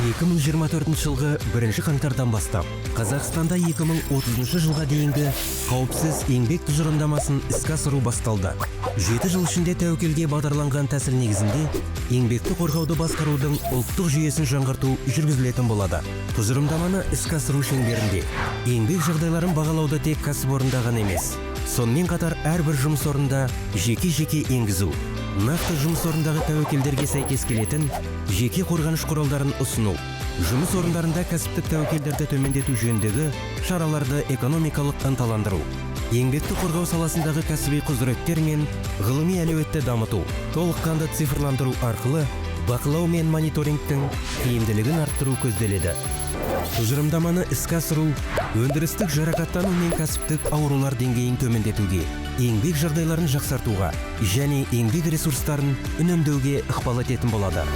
2024 жылғы 1 қаңтардан бастап Қазақстанда 2030 жылға дейінгі қауіпсіз еңбек тұжырымдамасын іске асыру басталды. 7 жыл ішінде тәуекелге бағдарланған тәсіл негізінде еңбекті қорғауды басқарудың ұлттық жүйесін жаңғырту жүргізілетін болады. Тұжырымдаманы іске асыру шеңберінде еңбек жағдайларын бағалауды тек кәсіпорында ғана емес, сонымен қатар әрбір жұмыс орнында жеке-жеке енгізу, нақты жұмыс орындағы тәуекелдерге сәйкес келетін жеке қорғаныш құралдарын ұсыну, жұмыс орындарында кәсіптік тәуекелдерді төмендету жөніндегі шараларды экономикалық ынталандыру, еңбекті қорғау саласындағы кәсіби құзыреттер мен ғылыми әлеуетті дамыту, толыққанды цифрландыру арқылы бақылау мен мониторингтің тиімділігін арттыру көзделеді. Тұжырымдаманы іске асыру өндірістік жарақаттану мен кәсіптік аурулар деңгейін төмендетуге, еңбек жағдайларын жақсартуға және еңбек ресурстарын үнемдеуге ықпал ететін болады.